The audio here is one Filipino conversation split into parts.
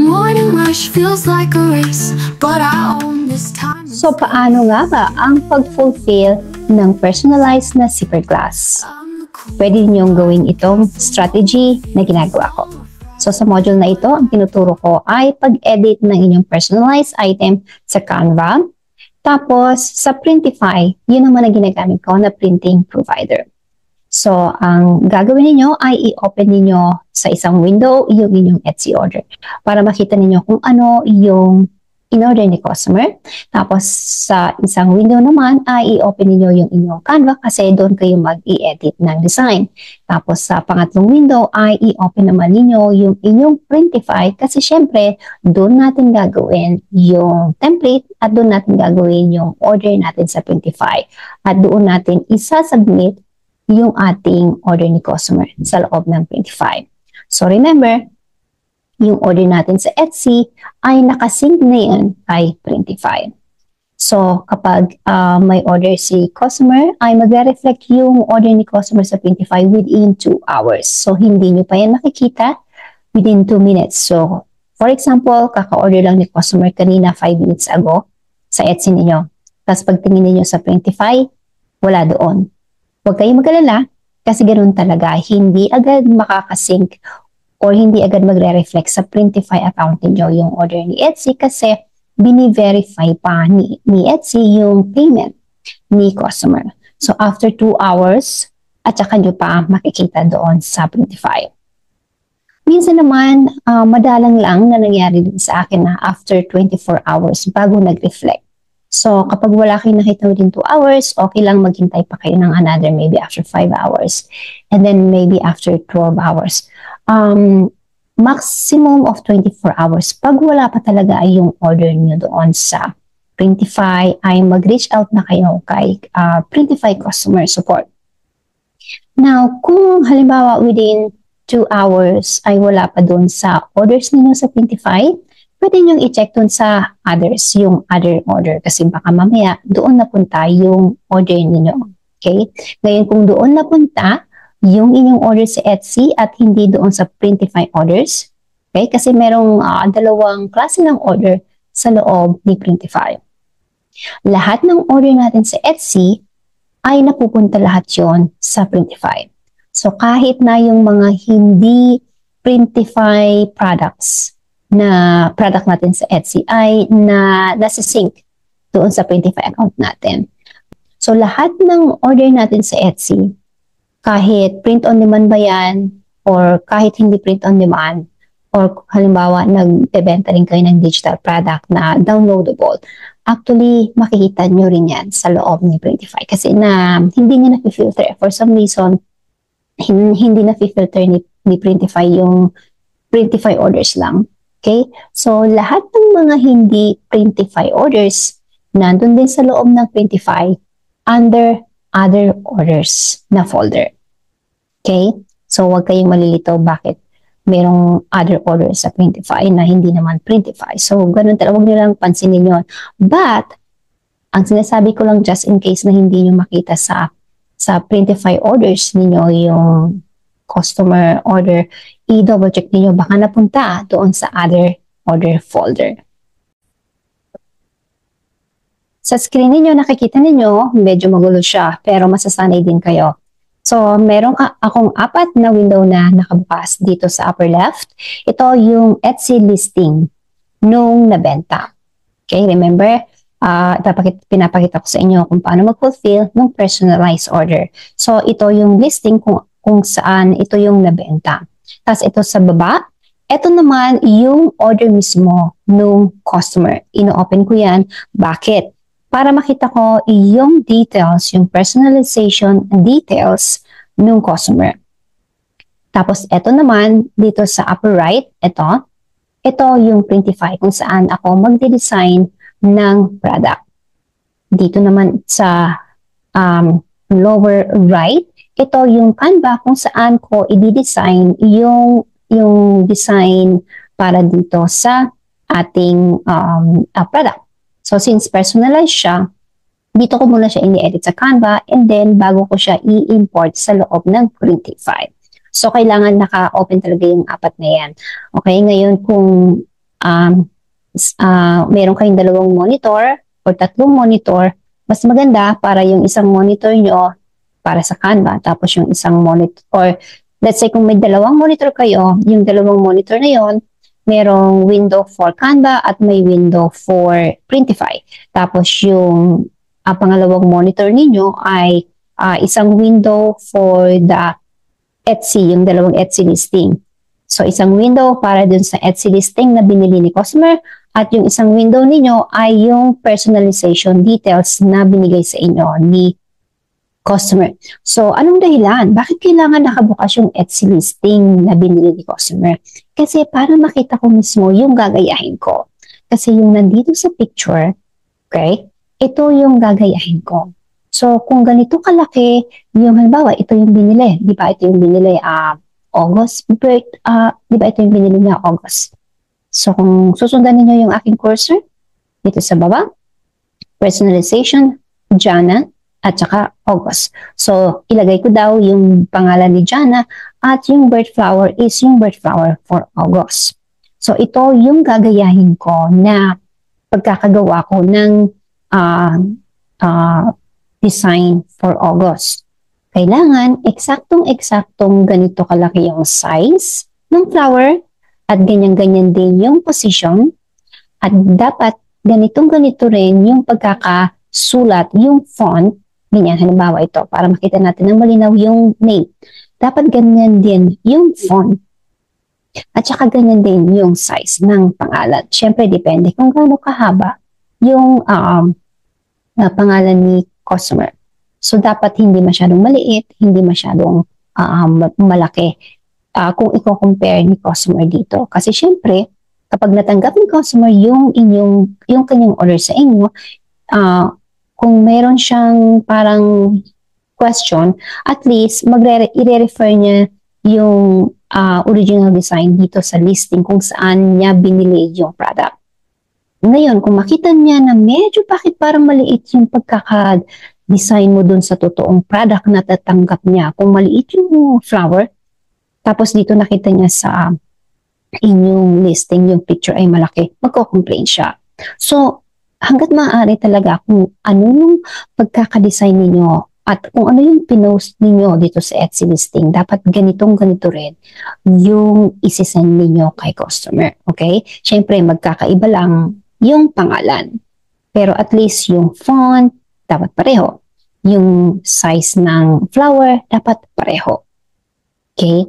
Morning rush feels like a race, but I own this time. So paano nga ba ang pag-fulfill ng personalized na zipper glass? Pwede ninyong gawin itong strategy na ginagawa ko. So sa module na ito, ang tinuturo ko ay pag-edit ng inyong personalized item sa Canva. Tapos sa Printify, yun naman ang ginagamit ko na printing provider. So, ang gagawin ninyo ay i-open ninyo sa isang window yung inyong Etsy order para makita ninyo kung ano yung in-order ni customer. Tapos, sa isang window naman ay i-open ninyo yung inyong Canva kasi doon kayo mag-i-edit ng design. Tapos, sa pangatlong window ay i-open naman ninyo yung inyong Printify kasi syempre, doon natin gagawin yung template at doon natin gagawin yung order natin sa Printify. At doon natin isa-submit yung ating order ni customer sa loob ng Printify. So remember, yung order natin sa Etsy ay nakasync na yun kay Printify. So kapag may order si customer, ay magre-reflect yung order ni customer sa Printify within 2 hours. So hindi nyo pa yan nakikita within 2 minutes. So for example, kaka-order lang ni customer kanina 5 minutes ago sa Etsy ninyo. Tapos pagtingin ninyo sa Printify, wala doon. Huwag kayong mag-alala kasi ganoon talaga, hindi agad makakasync or hindi agad magre-reflect sa Printify account niyo yung order ni Etsy kasi bini-verify pa ni Etsy yung payment ni customer. So after 2 hours, at saka nyo pa makikita doon sa Printify. Minsan naman, madalang lang na nangyari din sa akin na after 24 hours bago nag-reflect. So, kapag wala kayong nakita within 2 hours, okay lang maghintay pa kayo ng another maybe after 5 hours. And then maybe after 12 hours. Maximum of 24 hours. Pag wala pa talaga ay yung order nyo doon sa Printify, ay mag-reach out na kayo kay Printify Customer Support. Now, kung halimbawa within 2 hours ay wala pa doon sa orders ninyo sa Printify, pwede nyo i-check dun sa others, yung other order. Kasi baka mamaya, doon napunta yung order ninyo. Okay? Ngayon, kung doon napunta yung inyong order sa Etsy at hindi doon sa Printify orders, okay? Kasi merong dalawang klase ng order sa loob ni Printify. Lahat ng order natin sa Etsy ay napupunta lahat yon sa Printify. So, kahit na yung mga hindi Printify products, na product natin sa Etsy ay nasa-sync doon sa Printify account natin. So, lahat ng order natin sa Etsy, kahit print on demand ba yan, or kahit hindi print on demand, or halimbawa, nagbebenta rin kayo ng digital product na downloadable, actually, makikita nyo rin yan sa loob ni Printify. Kasi hindi niya na-filter. For some reason, hindi na-filter ni Printify yung Printify orders lang. Okay? So, lahat ng mga hindi Printify orders, nandun din sa loob ng Printify under other orders na folder. Okay? So, huwag kayong malilito bakit merong other orders sa Printify na hindi naman Printify. So, ganun talaga. Huwag nyo lang pansinin yun. But, ang sinasabi ko lang just in case na hindi nyo makita sa Printify orders ninyo yung customer order, i-double check niyo baka napunta doon sa other order folder. Sa screen niyo nakikita niyo medyo magulo siya pero masasanay din kayo. So, meron akong 4 na window na nakabukas dito sa upper left. Ito yung Etsy listing nung nabenta. Okay, remember? Pinapakita ko sa inyo kung paano mag-fulfill ng personalized order. So, ito yung listing kung saan ito yung nabenta. Tapos ito sa baba, ito naman yung order mismo nung customer. Ino-open ko yan. Bakit? Para makita ko yung details, yung personalization details nung customer. Tapos ito naman, dito sa upper right, ito yung Printify kung saan ako magde-design ng product. Dito naman sa lower right, ito yung Canva kung saan ko i-design yung design para dito sa ating product. So, since personalized siya, dito ko muna siya ini-edit sa Canva and then bago ko siya i-import sa loob ng Printify. So, kailangan naka-open talaga yung 4 na yan. Okay, ngayon kung meron kayong dalawang monitor or tatlong monitor, mas maganda para yung isang monitor nyo para sa Canva, tapos yung isang monitor, or let's say kung may dalawang monitor kayo, yung dalawang monitor na yon, merong window for Canva at may window for Printify. Tapos yung pangalawang monitor ninyo ay isang window for the Etsy, yung dalawang Etsy listing. So isang window para dun sa Etsy listing na binili ni customer, at yung isang window ninyo ay yung personalization details na binigay sa inyo ni customer. So anong dahilan? Bakit kailangan nakabukas yung Etsy listing na binili ni customer? Kasi para makita ko mismo yung gagayahin ko. Kasi yung nandito sa picture, okay, ito yung gagayahin ko. So kung ganito kalaki, yung halimbawa, ito yung binili. Di ba ito yung binili August? Di ba ito yung binili niya August? So kung susundan niyo yung aking cursor, dito sa baba, personalization, Jana, at saka August. So ilagay ko daw yung pangalan ni Jana at yung bird flower is yung bird flower for August. So ito yung gagayahin ko na pagkakagawa ko ng design for August. Kailangan eksaktong ganito kalaki yung size ng flower at ganyan-ganyan din yung position, at dapat ganito rin yung pagkakasulat, yung font, ganyan, halimbawa ito, para makita natin ng malinaw yung name. Dapat ganyan din yung font, at saka ganyan din yung size ng pangalan. Siyempre, depende kung gaano kahaba yung pangalan ni customer. So, dapat hindi masyadong maliit, hindi masyadong malaki. Kung i-compare ni customer dito. Kasi syempre, kapag natanggap ni customer yung kanyang order sa inyo, kung meron siyang parang question, at least i-refer niya yung original design dito sa listing kung saan niya binili yung product. Ngayon, kung makita niya na medyo bakit parang maliit yung pagkaka-design mo dun sa totoong product na tatanggap niya, kung maliit yung flower, tapos dito nakita niya sa inyong listing, yung picture ay malaki, magko-complain siya. So, hanggat maaari talaga kung ano yung pagkakadesign ninyo at kung ano yung pinost ninyo dito sa Etsy listing, dapat ganito rin yung isisend ninyo kay customer. Okay? Siyempre, magkakaiba lang yung pangalan. Pero at least yung font, dapat pareho. Yung size ng flower, dapat pareho. Okay?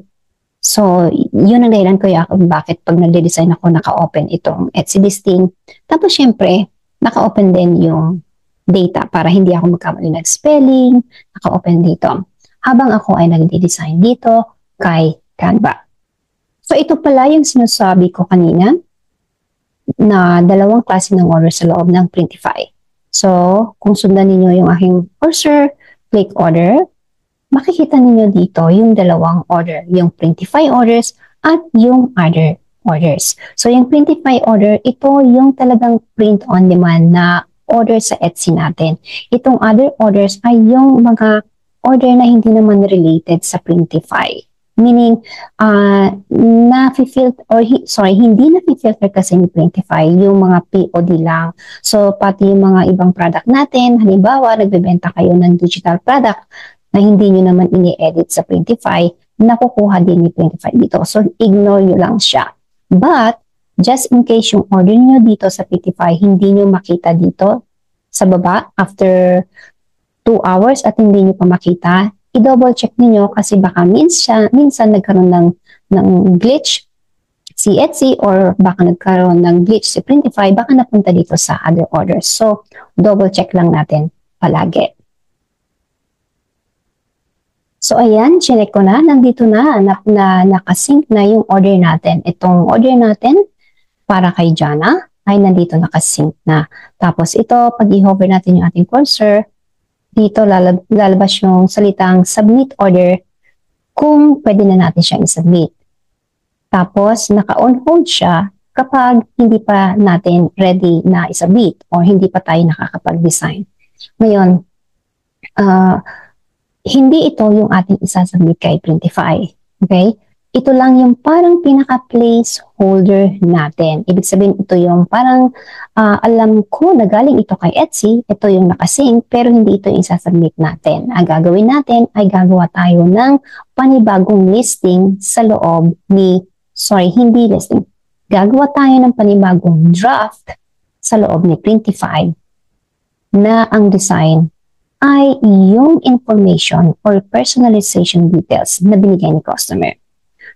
So, yun ang dahilan ko kung bakit pag nagde-design ako, naka-open itong Etsy listing. Tapos, syempre, naka-open din yung data para hindi ako magkamali ng spelling. Naka-open dito. Habang ako ay nagde-design dito kay Canva. So, ito pala yung sinasabi ko kanina na dalawang klase ng order sa loob ng Printify. So, kung sundan ninyo yung aking cursor, click order, makikita ninyo dito yung dalawang order, yung Printify orders at yung other orders. So, yung Printify order, ito yung talagang print on demand na order sa Etsy natin. Itong other orders ay yung mga order na hindi naman related sa Printify. Meaning, hindi na-filter kasi ni Printify yung mga POD lang. So, pati yung mga ibang product natin, halimbawa, nagbebenta kayo ng digital product, na hindi nyo naman ini-edit sa Printify, nakukuha din ni Printify dito. So, ignore nyo lang siya. But, just in case yung order nyo dito sa Printify, hindi nyo makita dito sa baba after 2 hours at hindi nyo pa makita, i-double check niyo kasi baka minsan nagkaroon ng glitch si Etsy or baka nagkaroon ng glitch si Printify, baka napunta dito sa other orders. So, double check lang natin palagi. So, ayan, chinek ko na. Nandito na nakasync na yung order natin. Itong order natin para kay Jana ay nandito nakasync na. Tapos ito, pag i-hover natin yung ating cursor, dito lalabas yung salitang submit order kung pwede na natin siyang i-submit. Tapos, naka-on hold siya kapag hindi pa natin ready na i-submit or hindi pa tayo nakakapag-design. Ngayon, hindi ito yung ating isasubmit kay Printify. Okay? ito lang yung parang pinaka-placeholder natin. Ibig sabihin, ito yung parang alam ko na galing ito kay Etsy, ito yung nakasync, pero hindi ito yung isasubmit natin. Ang gagawin natin ay gagawa tayo ng panibagong listing sa loob hindi listing. Gagawa tayo ng panibagong draft sa loob ni Printify na ang design ay yung information or personalization details na binigay ni customer.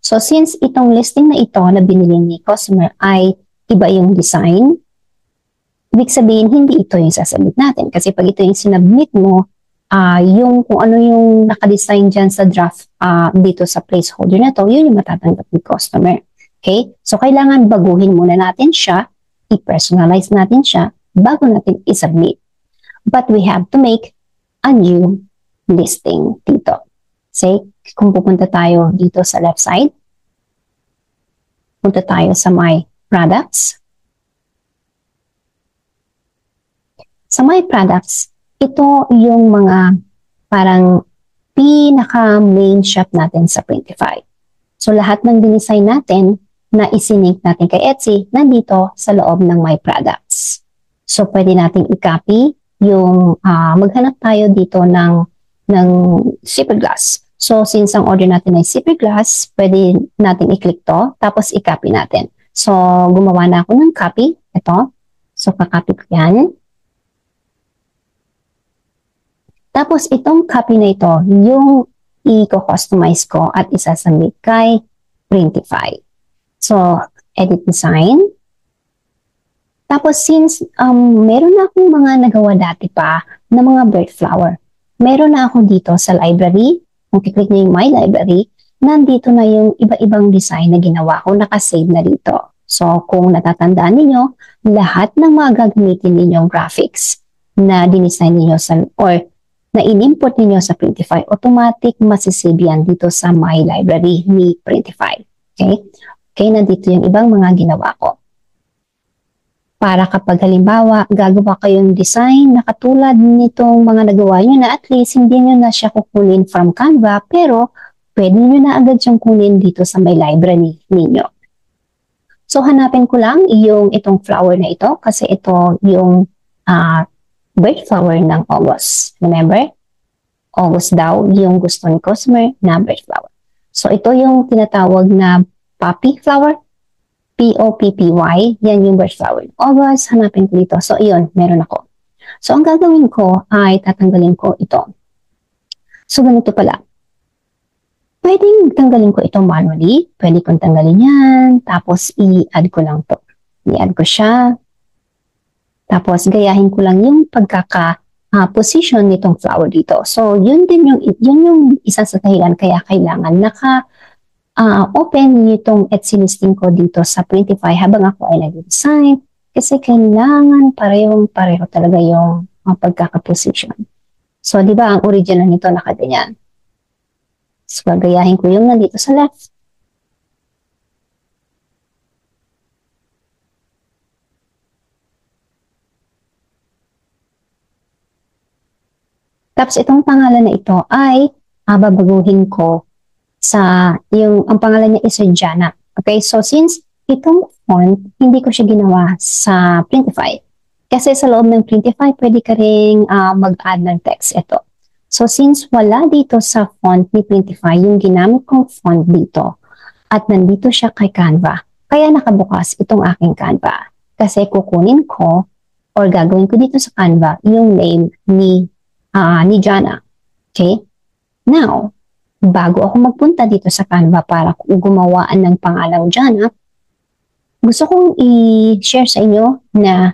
So since itong listing na ito na binili ni customer ay iba yung design, ibig sabihin hindi ito yung sasubmit natin. Kasi pag ito yung sinubmit mo, yung kung ano yung nakadesign dyan sa draft dito sa placeholder na to, yun yung matatanggap ni customer. Okay? So kailangan baguhin muna natin siya, i-personalize natin siya bago natin isubmit. But we have to make a new listing dito. Say, kung pupunta tayo dito sa left side, punta tayo sa My Products. Sa My Products, ito yung mga parang pinaka-main shop natin sa Printify. So lahat ng dinesign natin na isinink natin kay Etsy, nandito sa loob ng My Products. So pwede natin i-copy yung maghanap tayo dito ng zipper glass. So, since ang order natin ay zipper glass, pwede natin i-click to, tapos i-copy natin. So, gumawa na ako ng copy. Ito. So, kakopy ko yan. Tapos, itong copy na ito, yung i-customize ko at isasubmit kay Printify. So, edit design. Tapos, since meron na akong mga nagawa dati pa na mga bird flower, meron na ako dito sa library. Kung kiklik niyo yung My Library, nandito na yung iba-ibang design na ginawa ko, nakasave na dito. So, kung natatandaan niyo, lahat ng mga gagamitin ninyong graphics na dinesign niyo or na in-import niyo sa Printify, automatic masisave yan dito sa My Library ni Printify. Okay? Okay, nandito yung ibang mga ginawa ko. Para kapag halimbawa, gagawa kayong design na katulad nitong mga nagawa nyo na at least hindi nyo na siya kukunin from Canva, pero pwede nyo na agad siyang kunin dito sa My Library ninyo. So, hanapin ko lang itong flower na ito kasi ito yung bird flower ng August. Remember? August daw yung gusto ni customer na bird flower. So, ito yung tinatawag na poppy flower. P-O-P-P-Y, yan yung bird flower. August, hanapin ko dito. So, yun, meron ako. So, ang gagawin ko ay tatanggalin ko ito. So, ganito pala. Pwedeng tanggalin ko ito manually. Pwede kong tanggalin yan. Tapos, i-add ko lang to. I-add ko siya. Tapos, gayahin ko lang yung pagkaka-position nitong flower dito. So, yun yung isa sa dahilan kaya kailangan open itong Etsy listing ko dito sa Printify habang ako ay nag-design kasi kailangan pareho talaga yung pagkakaposition. So, di ba, ang original nito nakaganyan. So, gagayahin ko yung nandito sa left. Tapos, itong pangalan na ito ay babaguhin ko ang pangalan niya is Jana. Okay, so since itong font, hindi ko siya ginawa sa Printify. Kasi sa loob ng Printify, pwede ka rin mag-add ng text ito. So since wala dito sa font ni Printify, yung ginamit kong font dito, at nandito siya kay Canva, kaya nakabukas itong aking Canva. Kasi kukunin ko, or gagawin ko dito sa Canva, yung name ni Jana. Okay? Now, bago ako magpunta dito sa Canva para gumawaan ng pangalang Jana, gusto kong i-share sa inyo na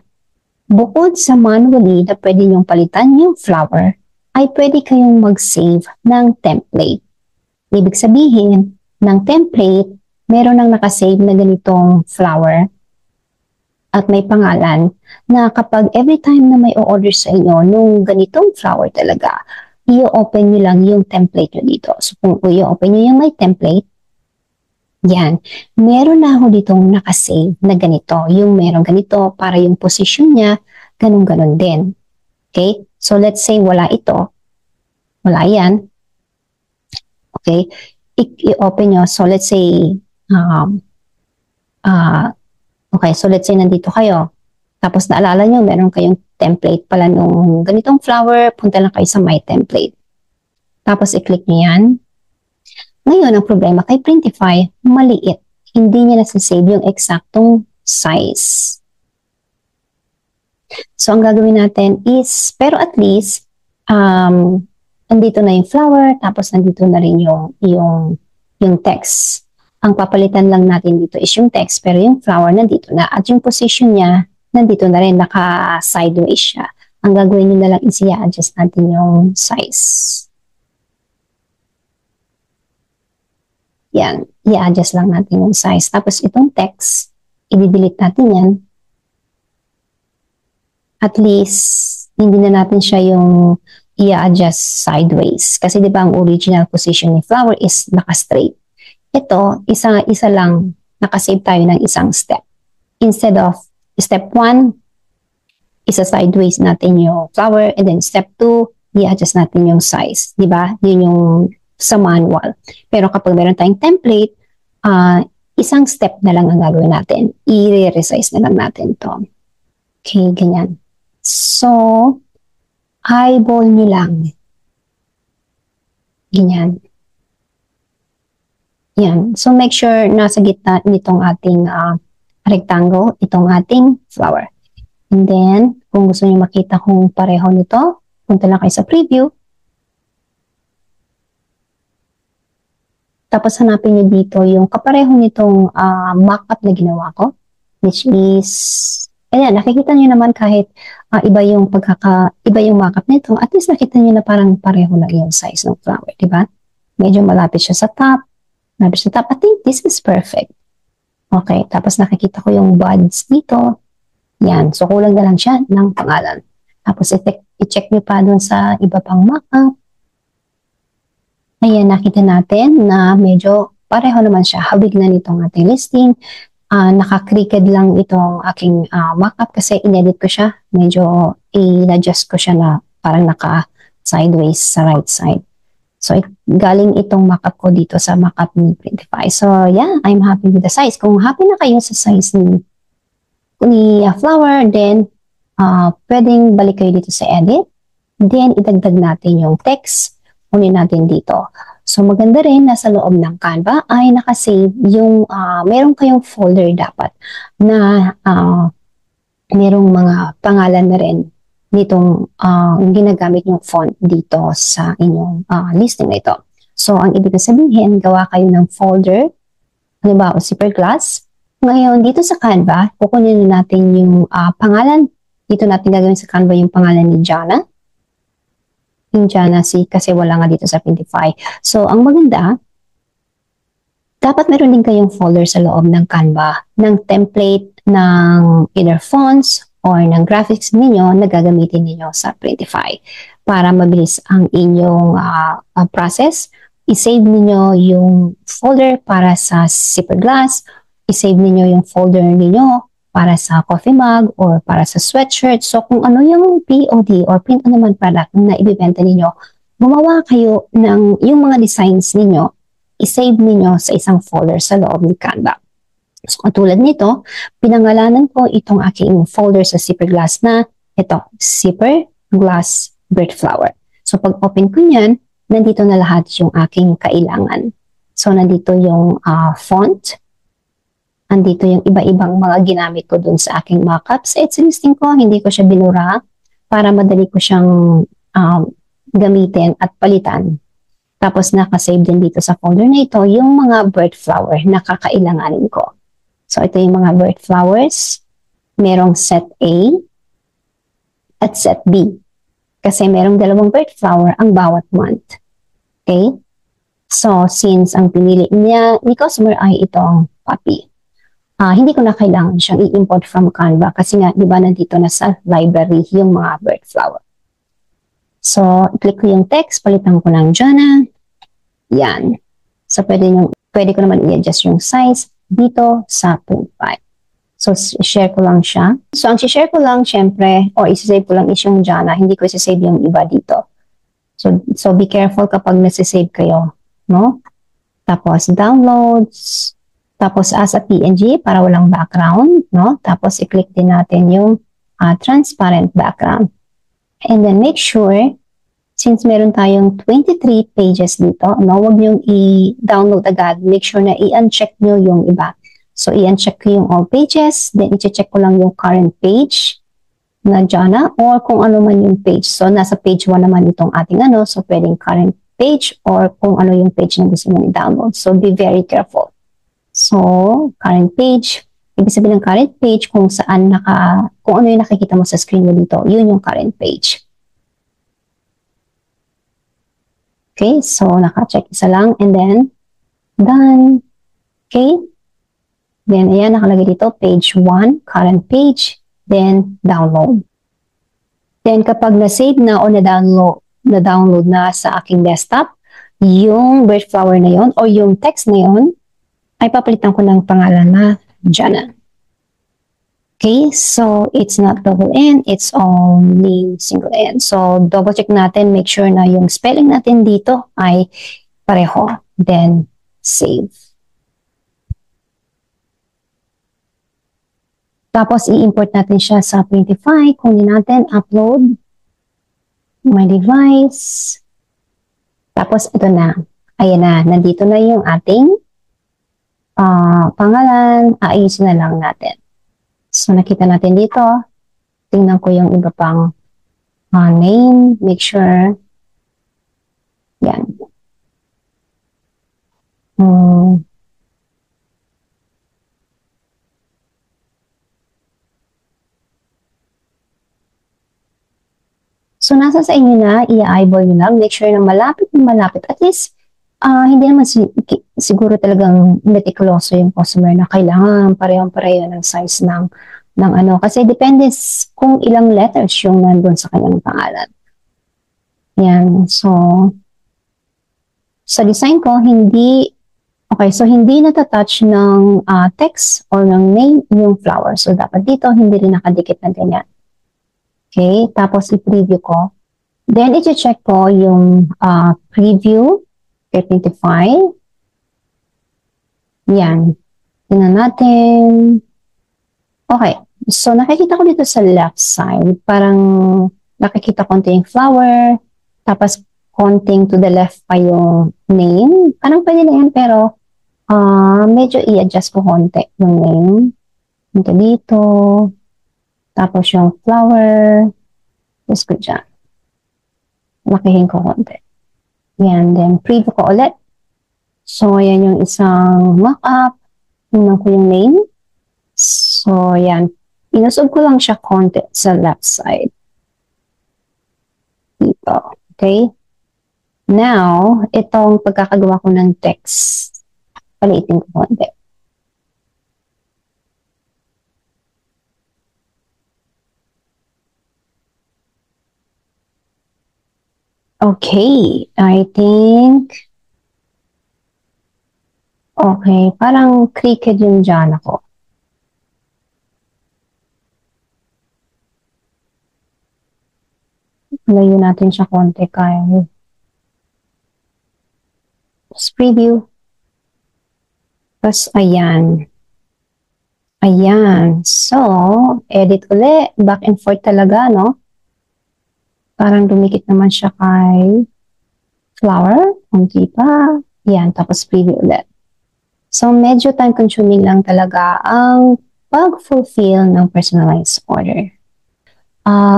bukod sa manually na pwede niyong palitan yung flower, ay pwede kayong mag-save ng template. Ibig sabihin, ng template, meron nang nakasave na ganitong flower at may pangalan na kapag every time na may o-order sa inyo nung ganitong flower talaga, i-open nyo lang yung template nyo dito. So, kung i-open nyo yung may template, yan. Meron na ako ditong nakasave na ganito. Yung meron ganito para yung position niya, ganun-ganon din. Okay? So, let's say wala ito. Wala yan. Okay? i-open nyo. So, let's say, okay, so let's say nandito kayo. Tapos naalala nyo, meron kayong template pala nung ganitong flower, punta lang kayo sa My Template. Tapos i-click nyo yan. Ngayon, ang problema kay Printify, maliit. Hindi niya nasasave yung eksaktong size. So, ang gagawin natin is, pero at least, nandito na yung flower, tapos nandito na rin yung text. Ang papalitan lang natin dito is yung text, pero yung flower nandito na. At yung position niya, nandito na rin, naka-sideways siya. Ang gagawin nyo na lang is i-adjust natin yung size. Yan, i-adjust lang natin yung size. Tapos itong text, i-delete natin yan. At least, hindi na natin siya yung i-adjust sideways. Kasi di ba ang original position ni flower is naka-straight. Ito, isa lang, nakasave tayo ng isang step. Instead of step 1, isa-sideways natin yung flower, and then step 2, i-adjust natin yung size. Di ba? Yun yung sa manual. Pero kapag meron tayong template, isang step na lang ang gagawin natin. I-resize na lang natin to. Okay, ganyan. So, eyeball nyo lang. Ganyan. Yan. So, make sure nasa gitna nitong ating rectangle, itong ating flower. And then, kung gusto niyo makita kung pareho nito, punta lang kayo sa preview. Tapos, hanapin niyo dito yung kapareho nitong mock-up na ginawa ko, which is, ayan, nakikita niyo naman kahit iba yung mock-up nito, at least nakita niyo na parang pareho lang yung size ng flower, di ba? Medyo malapit siya sa top. I think this is perfect. Okay, tapos nakikita ko yung buds dito. Yan, so kulang na lang siya ng pangalan. Tapos i-check nyo pa dun sa iba pang mock-up. Ayan, nakita natin na medyo pareho naman siya. Hawig na nitong ating listing. Naka-crooked lang itong aking mock-up kasi inedit ko siya. Medyo i-adjust ko siya na parang naka-sideways sa right side. So, galing itong mock-up ko dito sa mock-up ni Printify. So, yeah, I'm happy with the size. Kung happy na kayo sa size ni flower, then, pwedeng balik kayo dito sa edit. Then, idagdag natin yung text. Kunin natin dito. So, maganda rin na sa loob ng Canva ay nakasave yung, meron kayong folder dapat na merong mga pangalan na rin nitong ginagamit yung font dito sa inyong listing na ito. So, ang ibig sabihin, gawa kayo ng folder, ano ba, o zipper glass. Ngayon, dito sa Canva, kukunin natin yung pangalan. Dito natin gagawin sa Canva yung pangalan ni Jana. Yung Jana, kasi wala nga dito sa Printify. So, ang maganda, dapat meron din kayong folder sa loob ng Canva ng template ng either fonts or ng graphics ninyo na gagamitin ninyo sa Printify para mabilis ang inyong process. I-save ninyo yung folder para sa zipper glass, i-save ninyo yung folder ninyo para sa coffee mug or para sa sweatshirt. So kung ano yung POD or print on demand product na ibibenta ninyo, gumawa kayo ng yung mga designs ninyo, i-save ninyo sa isang folder sa loob ng Canva. So, katulad nito, pinangalanan ko itong aking folder sa zipper glass na ito, zipper glass bird flower. So, pag open ko yan, nandito na lahat yung aking kailangan. So, nandito yung font, nandito yung iba-ibang mga ginamit ko dun sa aking mockups. It's listing ko, hindi ko siya binura para madali ko siyang gamitin at palitan. Tapos, nakasave din dito sa folder na ito yung mga bird flower na kakailanganin ko. So, ito yung mga bird flowers. Merong set A at set B. Kasi merong dalawang bird flower ang bawat month. Okay? So, since ang pinili niya ni customer ay itong puppy. Hindi ko na kailangan siyang i-import from Canva kasi nga, di ba, nandito na sa library yung mga bird flower. So, click ko yung text, palitan ko ng Jana. Yan. So, pwede ko naman i-adjust yung size dito sa 0.5. So, share ko lang siya. So, ang share ko lang, syempre, o isa-save ko lang is yung Jana. Hindi ko isa-save yung iba dito. So be careful kapag nasa-save kayo, no? Tapos downloads, tapos as a PNG para walang background, no? Tapos i-click din natin yung transparent background. And then make sure, since meron tayong 23 pages dito, no? Huwag niyong i-download agad. Make sure na i-uncheck niyo yung iba. So i-uncheck ko yung all pages, then i-check ko lang yung current page na Jana, or kung ano man yung page. So nasa page 1 naman itong ating ano, so pwedeng current page or kung ano yung page na gusto mo i-download. So be very careful. So current page, ibig sabihin ng current page kung saan kung ano yung nakikita mo sa screen mo dito, yun yung current page. Okay, so naka-check isa lang and then done. Okay, then ayan nakalagay dito page 1, current page, then download. Then kapag na-save na o na-download na sa aking desktop, yung bird flower na yon o yung text na yon ay papalitan ko ng pangalan na Jana. Okay, so it's not double N, it's only single N. So double check natin, make sure na yung spelling natin dito ay pareho. Then save. Tapos i-import natin siya sa Printify. Kunin natin, upload, my device. Tapos ito na. Ayan na, nandito na yung ating pangalan. Ayusin na lang natin. So nakita natin dito. Tingnan ko yung iba pang name. Make sure. Yan. So, nasa sa inyo na, i-eyeball nyo lang. Make sure na malapit na malapit. At least, hindi naman siguro talagang meticuloso yung customer na kailangan parehong-pareho ng size ng ano. Kasi depende kung ilang letters yung nandun sa kanyang pangalan. Yan. So, sa design ko, hindi natatouch ng text or ng name yung flower. So, dapat dito, hindi rin nakadikit na ganyan. Okay, tapos i-preview ko. Then, i-check ko yung preview, Printify. Yan. Tingnan natin. Okay, so nakikita ko dito sa left side, parang nakikita konti yung flower, tapos konting to the left pa yung name. Parang pwede na yan, pero medyo i-adjust ko konti yung name. Dito. Tapos yung flower, just ko dyan. Lakihin ko konti. Yan, then preview ko ulit. So, yan yung isang mock-up. Tingnan ko yung name. So, yan. Inusog ko lang siya konti sa left side. Dito. Okay? Now, itong pagkakagawa ko ng text, paliitin ko konti. Okay, I think, okay, parang cricket yung dyan ako. Layo natin siya konti, kaya. Just preview. Tapos, ayan. Ayan. So, edit ulit. Back and forth talaga, no? Parang dumikit naman siya kay flower. Kunti pa. Yan, tapos preview ulit. So, medyo time-consuming lang talaga ang pag-fulfill ng personalized order.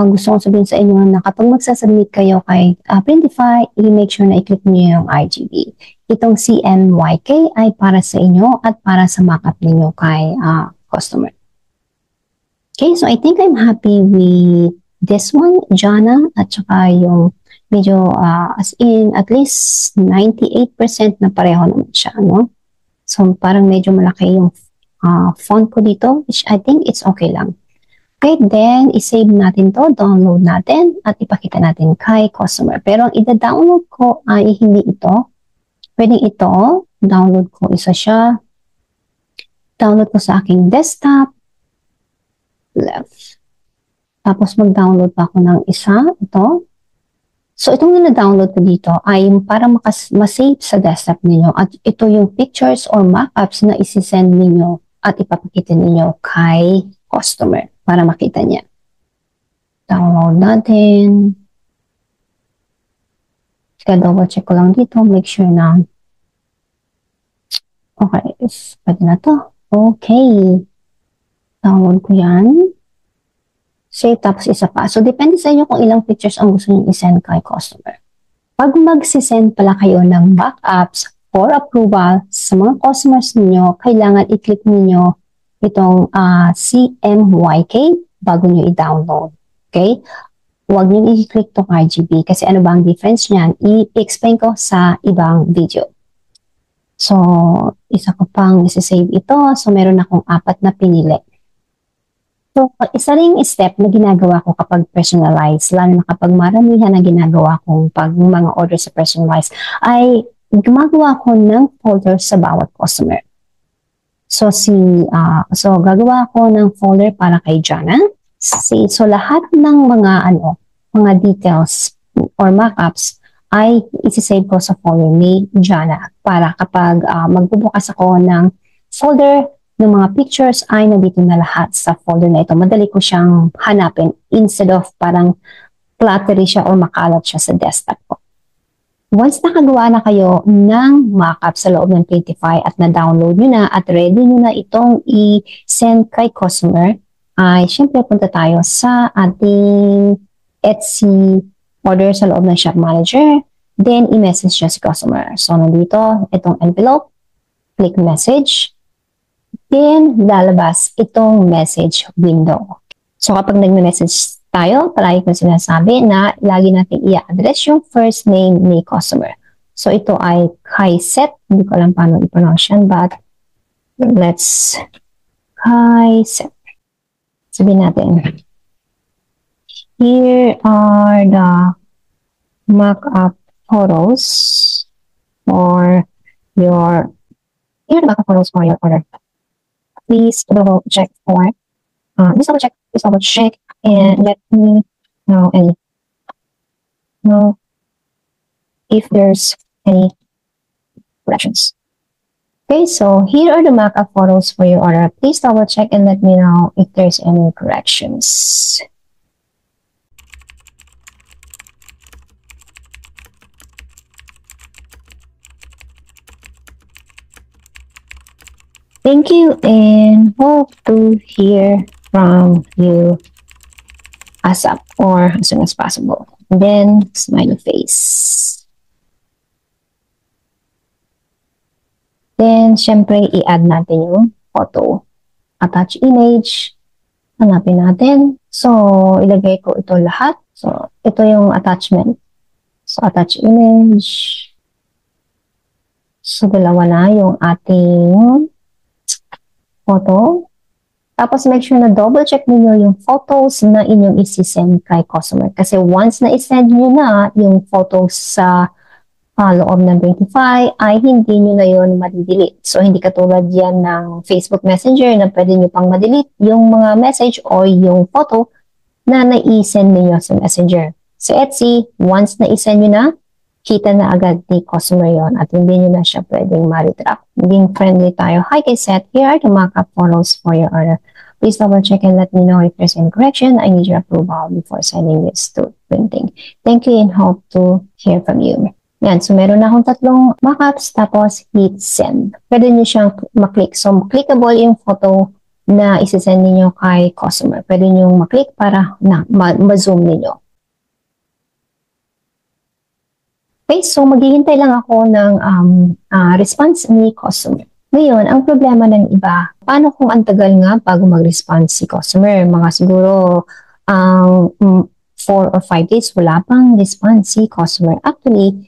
Gusto kong sabihin sa inyo na kapag magsasubmit kayo kay Printify, i-make sure na i-click niyo yung RGB. Itong CMYK ay para sa inyo at para sa mock-up ninyo kay customer. Okay, so I think I'm happy with this one, Jana, at saka yung medyo as in at least 98% na pareho naman siya, no? So parang medyo malaki yung font ko dito, which I think it's okay lang. Okay, then i-save natin to, download natin, at ipakita natin kay customer. Pero ang ida-download ko ay hindi ito. Pwedeng ito, download ko isa siya. Download ko sa aking desktop. Left. Tapos mag-download pa ako ng isa, ito. So itong na-download ko dito ay para masave sa desktop ninyo at ito yung pictures or mockups na isi-send ninyo at ipapakita ninyo kay customer para makita niya. Download natin. Double check ko lang dito, make sure na okay, pwede na to. Okay. Download ko yan. Save, tapos isa pa. So, depende sa inyo kung ilang pictures ang gusto nyo i-send kay customer. Pag mag-send pala kayo ng backups for approval sa mga customers niyo, kailangan i-click niyo itong CMYK bago nyo i-download. Okay? Huwag nyo i-click tong RGB kasi ano ba ang difference niyan? I-explain ko sa ibang video. So, isa ko pang isi-save ito. So, meron akong 4 na pinili. So, isa ring step na ginagawa ko kapag personalized, lalo na kapag maramihan na ginagawa kong pag mga orders sa personalized, ay gumagawa ko ng folder sa bawat customer. So, gagawa ko ng folder para kay Jana. So, lahat ng mga details or mockups ay isi-save ko sa folder ni Jana para kapag magbubukas ako ng folder ng mga pictures ay nandito na lahat sa folder na ito. Madali ko siyang hanapin instead of parang cluttery siya or makalat siya sa desktop ko. Once nakagawa na kayo ng mockup sa loob ng Printify at na-download nyo na at ready nyo na itong i-send kay customer, ay syempre punta tayo sa ating Etsy order sa loob ng Shop Manager. Then, i-message siya si customer. So, nandito, itong envelope, click message. Then, lalabas itong message window. So, kapag nag-message tayo, palagi kong sinasabi na lagi natin i-address yung first name ni customer. So, ito ay Kaiset. Hindi ko alam paano i-pronounce yan, but let's Kaiset. Sabihin natin, here are the mock-up photos for your order. Please double check and let me know if there's any corrections. Okay, so here are the mock-up photos for your order. Please double check and let me know if there's any corrections. Thank you and hope to hear from you ASAP or as soon as possible. And then, smiley face. Then, syempre, i-add natin yung photo. Attach image. Hanapin natin. So, ilagay ko ito lahat. So, ito yung attachment. So, attach image. So, dalawa na yung ating photo. Tapos, make sure na double check niyo yung photos na inyong isi-send kay customer. Kasi once na i-send niyo na yung photos sa loob ng Printify, ay hindi nyo na yun ma-delete. So, hindi katulad yan ng Facebook Messenger na pwede nyo pang ma-delete yung mga message o yung photo na na-i-send niyo sa Messenger. Sa Etsy, once na i-send nyo na, kita na agad ni customer yon at hindi nyo na siya pwedeng ma-retract. Being friendly tayo. Hi, Kaiset. Here are the mock-up photos for your order. Please double check and let me know if there's any correction. I need your approval before sending this to printing. Thank you and hope to hear from you. Yan, so meron na akong 3 mockups, tapos hit send. Pwede nyo siyang maklik. So, clickable yung photo na isi-send niyo kay customer. Pwede nyo maklik para ma-zoom niyo. Okay, so maghihintay lang ako ng response ni customer. Ngayon, ang problema ng iba, paano kung ang tagal nga bago mag-response si customer? Mga siguro 4 or 5 days, wala pang response si customer. Actually,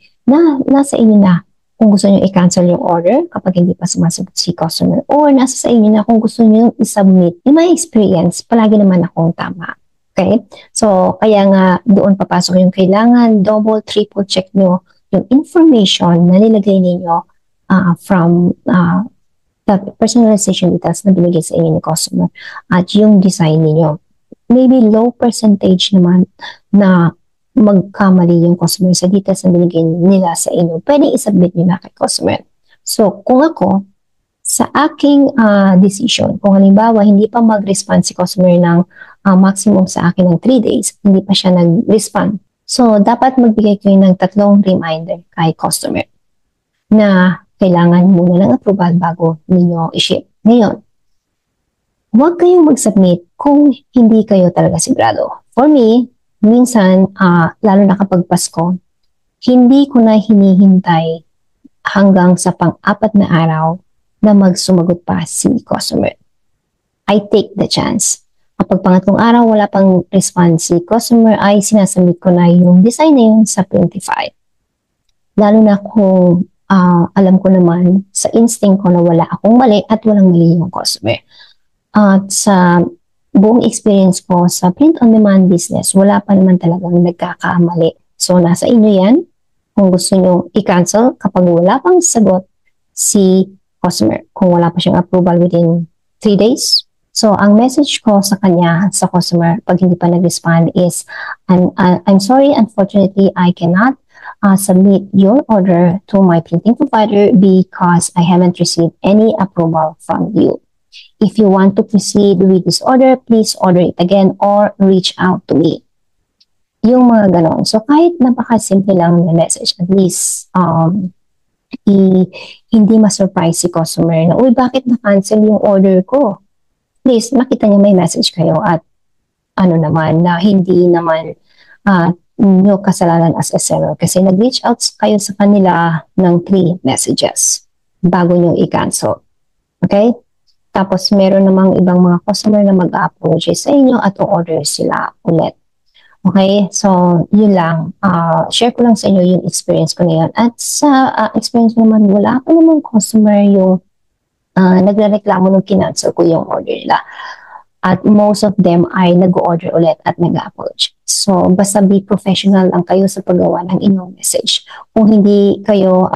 nasa inyo na kung gusto nyo i-cancel yung order kapag hindi pa sumasagot si customer, or nasa sa inyo na kung gusto nyo i-submit. In my experience, palagi naman akong tama. Okay? So, kaya nga doon papasok yung kailangan double, triple check nyo yung information na nilagay ninyo from the personalization details na binigay sa inyo ni customer at yung design ninyo. Maybe low percentage naman na magkamali yung customer sa details na binigay nila sa inyo, pwedeng isubmit nyo na kay customer. So, kung ako, sa aking decision, kung halimbawa hindi pa mag-respond si customer ng maximum sa akin ng 3 days, hindi pa siya nag-respond. So, dapat magbigay kayo ng 3 reminder kay customer na kailangan muna ng approval bago ninyo i-ship. Ngayon, huwag kayong mag-submit kung hindi kayo talaga sigurado. For me, minsan, lalo na kapag Pasko, hindi ko na hinihintay hanggang sa pang-4 na araw na magsumagot pa si customer. I take the chance. Kapag pangatlong araw, wala pang response si customer, ay sinasubmit ko na yung design na yun sa Printify. Lalo na kung alam ko naman sa instinct ko na wala akong mali at walang mali yung customer. At sa buong experience ko sa print-on-demand business, wala pa naman talagang nagkakamali. So, nasa inyo yan. Kung gusto nyo i-cancel kapag wala pang sagot si customer, kung wala pa siyang approval within 3 days. So, ang message ko sa kanya, sa customer, pag hindi pa nag-respond is, I'm sorry, unfortunately, I cannot submit your order to my printing provider because I haven't received any approval from you. If you want to proceed with this order, please order it again or reach out to me. Yung mga ganon. So, kahit napaka-simple lang na message, at least, hindi ma-surprise si customer na, uy, bakit na-cancel yung order ko? Please, makita niyo may message kayo at ano naman, na hindi naman nyo kasalanan as a seller kasi nag-reach out kayo sa kanila ng 3 messages bago nyo i-cancel. Okay? Tapos, meron namang ibang mga customer na mag-approach sa inyo at o-order sila ulit. Okay? So, yun lang. Share ko lang sa inyo yung experience ko na yun. At sa experience ko naman, wala pa namang customer yung nagre-reklamo nung kinancel ko yung order nila. At most of them ay nag-order ulit at nag-approach. So, basta be professional lang kayo sa paggawa ng inyong message. Kung hindi kayo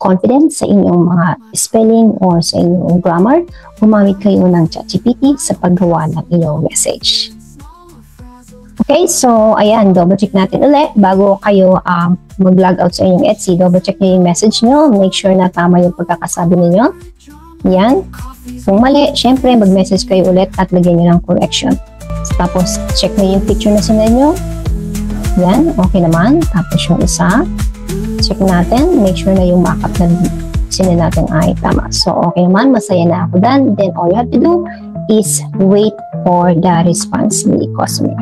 confident sa inyong mga spelling or sa inyong grammar, gumamit kayo ng ChatGPT sa paggawa ng inyong message. Okay, so ayan, double check natin ulit bago kayo mag-log out sa inyong Etsy. Double check nyo yung message nyo, make sure na tama yung pagkakasabi ninyo. Yan. Kung mali, syempre mag-message kayo ulit at lagyan nyo ng correction. Tapos, check nyo yung picture na sinend nyo. Yan, okay naman. Tapos yung isa, check natin, make sure na yung markup na sinend natin ay tama. So, okay naman, masaya na ako done. Then, all you have to do is wait for the response ni customer.